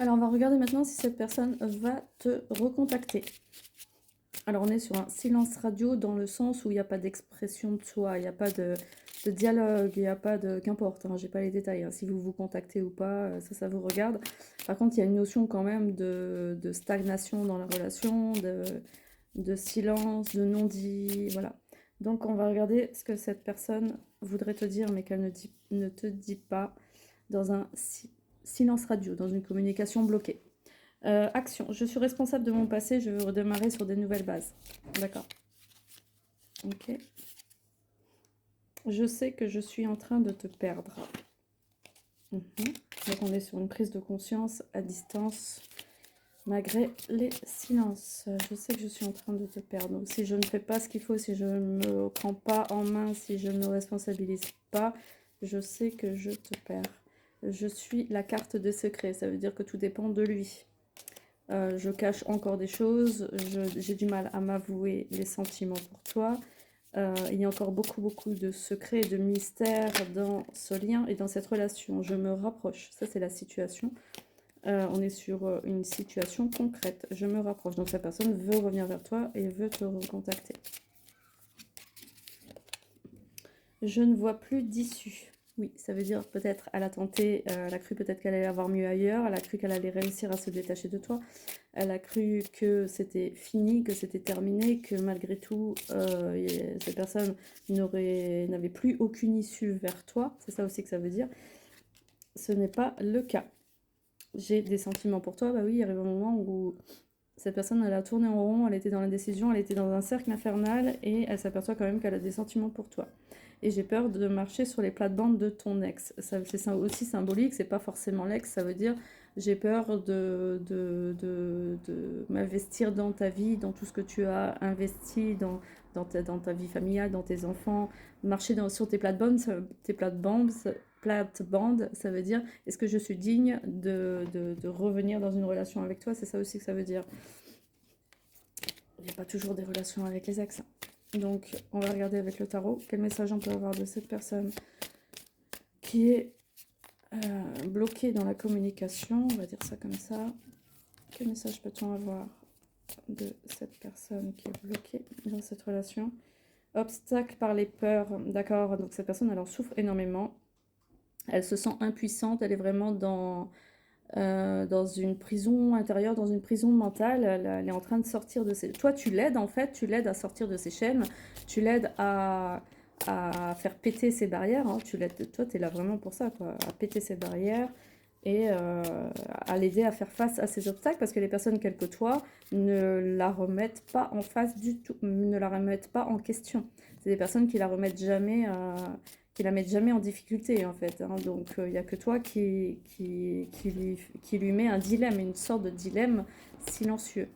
Alors, on va regarder maintenant si cette personne va te recontacter. Alors, on est sur un silence radio dans le sens où il n'y a pas d'expression de soi, il n'y a pas de dialogue, il n'y a pas de... Qu'importe, hein, j'ai pas les détails, hein, si vous vous contactez ou pas, ça vous regarde. Par contre, il y a une notion quand même de stagnation dans la relation, de silence, de non-dit, voilà. Donc, on va regarder ce que cette personne voudrait te dire, mais qu'elle ne te dit pas dans un silence radio, dans une communication bloquée. Action. Je suis responsable de mon passé, je veux redémarrer sur des nouvelles bases. D'accord. Ok. Je sais que je suis en train de te perdre. Donc on est sur une prise de conscience à distance, malgré les silences. Je sais que je suis en train de te perdre. Donc si je ne fais pas ce qu'il faut, si je ne me prends pas en main, si je ne me responsabilise pas, je sais que je te perds. Je suis la carte de secret, ça veut dire que tout dépend de lui. Je cache encore des choses, j'ai du mal à m'avouer les sentiments pour toi. Il y a encore beaucoup de secrets et de mystères dans ce lien et dans cette relation. Je me rapproche, ça c'est la situation. On est sur une situation concrète. Je me rapproche, donc cette personne veut revenir vers toi et veut te recontacter. Je ne vois plus d'issue. Oui, ça veut dire peut-être elle a tenté, elle a cru peut-être qu'elle allait avoir mieux ailleurs, elle a cru qu'elle allait réussir à se détacher de toi, elle a cru que c'était fini, que c'était terminé, que malgré tout, cette personne n'avait plus aucune issue vers toi, c'est ça aussi que ça veut dire. Ce n'est pas le cas. J'ai des sentiments pour toi, bah oui, il arrive un moment où cette personne, elle a tourné en rond, elle était dans l'indécision, elle était dans un cercle infernal et elle s'aperçoit quand même qu'elle a des sentiments pour toi. Et j'ai peur de marcher sur les plates-bandes de ton ex. C'est aussi symbolique, c'est pas forcément l'ex, ça veut dire j'ai peur de m'investir dans ta vie, dans tout ce que tu as investi, dans ta vie familiale, dans tes enfants. Marcher sur tes plates-bandes, plate-bande, ça veut dire est-ce que je suis digne de revenir dans une relation avec toi, c'est ça aussi que ça veut dire. Il n'y a pas toujours des relations avec les ex. Donc, on va regarder avec le tarot quel message on peut avoir de cette personne qui est bloquée dans la communication. On va dire ça comme ça. Quel message peut-on avoir de cette personne qui est bloquée dans cette relation? Obstacle par les peurs. D'accord, donc cette personne, elle en souffre énormément. Elle se sent impuissante. Elle est vraiment dans une prison intérieure, dans une prison mentale. Elle est en train de sortir de ses... Toi, tu l'aides en fait, tu l'aides à sortir de ses chaînes, tu l'aides à faire péter ses barrières. Hein. Toi, tu es là vraiment pour ça, quoi, à péter ses barrières et à l'aider à faire face à ces obstacles parce que les personnes qu'elle côtoie ne la remettent pas en face du tout, ne la remettent pas en question. C'est des personnes qui la remettent jamais qui la mettent jamais en difficulté en fait. Hein. Donc il n'y a que toi qui lui met un dilemme, une sorte de dilemme silencieux.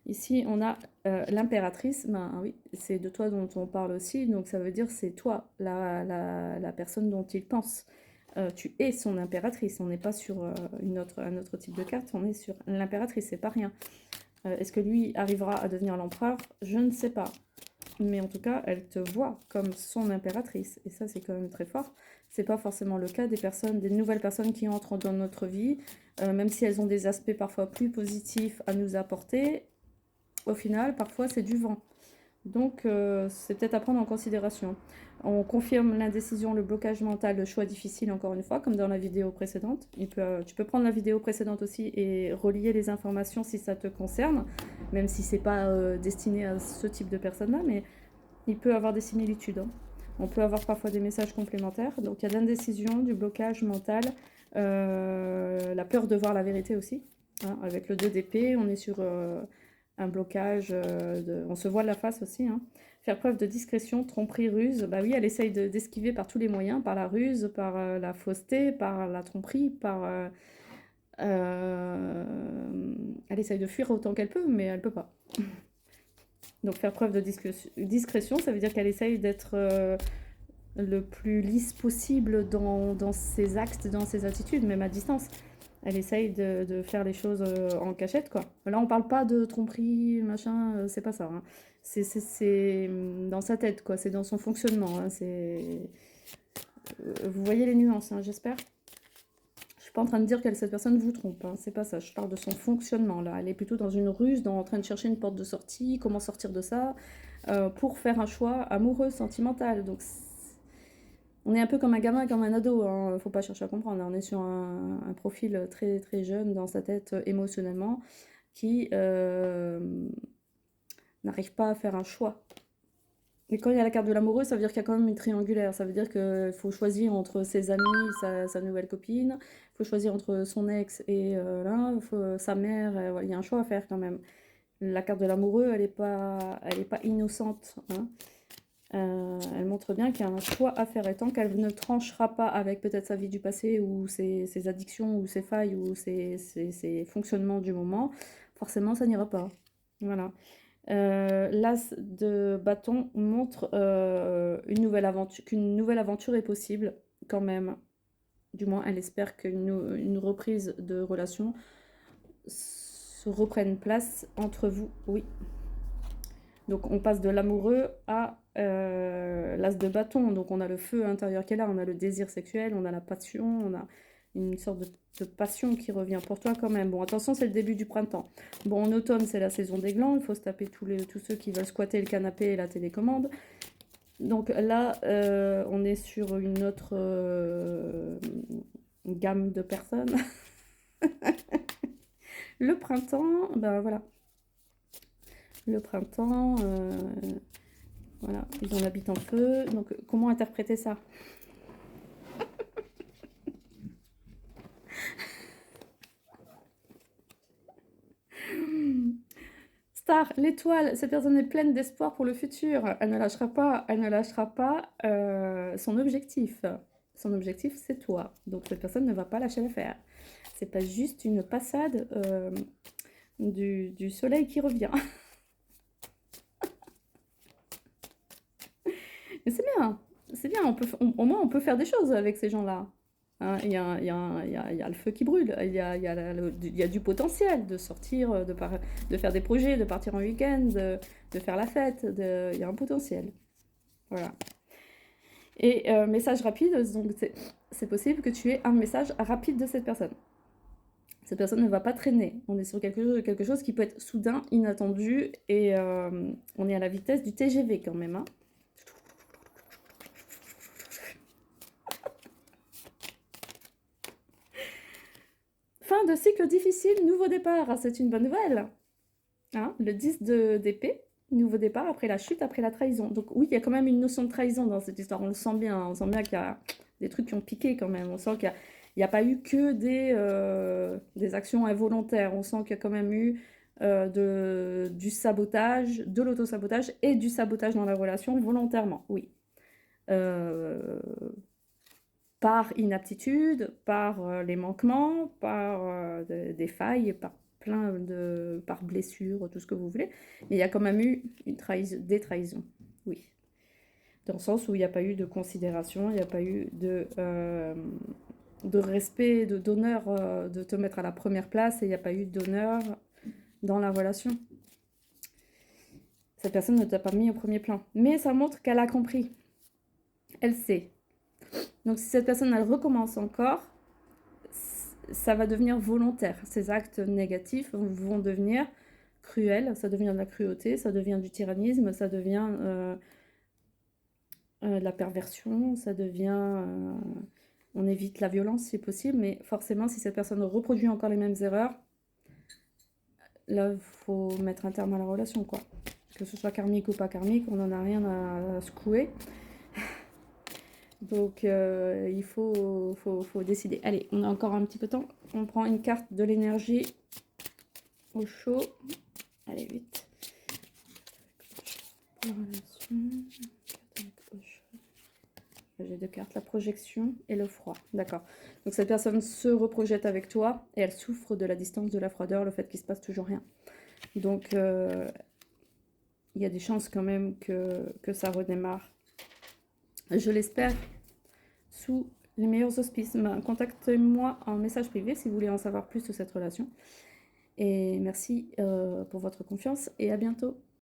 Ici, on a l'impératrice. Ben oui, c'est de toi dont on parle aussi. Donc ça veut dire c'est toi, la personne dont il pense. Tu es son impératrice. On n'est pas sur un autre type de carte. On est sur l'impératrice. C'est pas rien. Est-ce que lui arrivera à devenir l'empereur? Je ne sais pas. Mais en tout cas, elle te voit comme son impératrice. Et ça, c'est quand même très fort. C'est pas forcément le cas des nouvelles personnes qui entrent dans notre vie, même si elles ont des aspects parfois plus positifs à nous apporter. Au final, parfois, c'est du vent. Donc, c'est peut-être à prendre en considération. On confirme l'indécision, le blocage mental, le choix difficile, encore une fois, comme dans la vidéo précédente. Tu peux prendre la vidéo précédente aussi et relier les informations si ça te concerne, même si c'est pas destiné à ce type de personne-là, mais il peut avoir des similitudes. Hein. On peut avoir parfois des messages complémentaires. Donc, il y a de l'indécision, du blocage mental, la peur de voir la vérité aussi. Hein. Avec le 2 d'épée, on est sur un blocage, on se voit la face aussi. Hein. Faire preuve de discrétion, tromperie, ruse. Bah oui, elle essaye d'esquiver par tous les moyens, par la ruse, par la fausseté, par la tromperie, elle essaye de fuir autant qu'elle peut, mais elle peut pas. Donc faire preuve de discrétion, ça veut dire qu'elle essaye d'être le plus lisse possible dans ses actes, dans ses attitudes, même à distance. Elle essaye de faire les choses en cachette, quoi. Là, on parle pas de tromperie, machin, c'est pas ça. Hein. C'est dans sa tête, quoi. C'est dans son fonctionnement. Hein. Vous voyez les nuances, hein, j'espère. Je pas en train de dire que cette personne vous trompe, hein, c'est pas ça. Je parle de son fonctionnement, là. Elle est plutôt dans une ruse, en train de chercher une porte de sortie, comment sortir de ça, pour faire un choix amoureux, sentimental. Donc, on est un peu comme un gamin, comme un ado, hein. Faut pas chercher à comprendre. On est sur un profil très, très jeune dans sa tête émotionnellement, qui n'arrive pas à faire un choix. Et quand il y a la carte de l'amoureux, ça veut dire qu'il y a quand même une triangulaire. Ça veut dire qu'il faut choisir entre ses amis, sa nouvelle copine. Il faut choisir entre son ex et là, sa mère. Il y a un choix à faire quand même. La carte de l'amoureux, elle est pas innocente, hein. Elle montre bien qu'il y a un choix à faire. Et tant qu'elle ne tranchera pas avec peut-être sa vie du passé ou ses addictions ou ses failles ou ses fonctionnements du moment, forcément, ça n'ira pas. Voilà. L'as de bâton montre qu'une nouvelle aventure est possible quand même. Du moins, elle espère qu'une reprise de relation se reprenne place entre vous. Oui. Donc on passe de l'amoureux à l'as de bâton. Donc on a le feu intérieur qui est là, on a le désir sexuel, on a la passion, on a une sorte de passion qui revient pour toi quand même. Bon, attention, c'est le début du printemps. Bon, en automne, c'est la saison des glands. Il faut se taper tous ceux qui veulent squatter le canapé et la télécommande. Donc là, on est sur une autre gamme de personnes. Le printemps, ben voilà. Le printemps, voilà, ils ont l'habit en feu. Donc, comment interpréter ça? Star, l'étoile, cette personne est pleine d'espoir pour le futur. Elle ne lâchera pas son objectif. Son objectif, c'est toi. Donc, cette personne ne va pas lâcher l'affaire. C'est pas juste une passade du soleil qui revient. Mais c'est bien, au moins on peut faire des choses avec ces gens-là. Hein, il y a le feu qui brûle, il y a du potentiel de sortir, de faire des projets, de partir en week-end, de faire la fête, il y a un potentiel. Voilà. Et message rapide, donc c'est possible que tu aies un message rapide de cette personne. Cette personne ne va pas traîner. On est sur quelque chose qui peut être soudain, inattendu, et on est à la vitesse du TGV quand même, hein. Fin de cycle difficile, nouveau départ, c'est une bonne nouvelle. Hein, le 10 d'épée, nouveau départ après la chute, après la trahison. Donc oui, il y a quand même une notion de trahison dans cette histoire, on sent bien qu'il y a des trucs qui ont piqué quand même, on sent qu'il n'y a pas eu que des actions involontaires, on sent qu'il y a quand même eu du sabotage, de l'autosabotage et du sabotage dans la relation volontairement, oui. Par inaptitude, par les manquements, par des failles, par blessures, tout ce que vous voulez. Mais il y a quand même eu des trahisons, oui. Dans le sens où il n'y a pas eu de considération, il n'y a pas eu de respect, d'honneur, de te mettre à la première place, et il n'y a pas eu d'honneur dans la relation. Cette personne ne t'a pas mis au premier plan. Mais ça montre qu'elle a compris. Elle sait. Donc si cette personne, elle recommence encore, ça va devenir volontaire. Ces actes négatifs vont devenir cruels, ça devient de la cruauté, ça devient du tyrannisme, ça devient de la perversion, ça devient... on évite la violence si possible, mais forcément, si cette personne reproduit encore les mêmes erreurs, là, il faut mettre un terme à la relation, quoi. Que ce soit karmique ou pas karmique, on n'en a rien à secouer. Donc, il faut décider. Allez, on a encore un petit peu de temps. On prend une carte de l'énergie au chaud. Allez, vite. La relation. J'ai deux cartes, la projection et le froid. D'accord. Donc, cette personne se reprojette avec toi et elle souffre de la distance, de la froideur, le fait qu'il se passe toujours rien. Donc, il y a des chances quand même que ça redémarre. Je l'espère, sous les meilleurs auspices. Contactez-moi en message privé si vous voulez en savoir plus sur cette relation. Et merci pour votre confiance et à bientôt.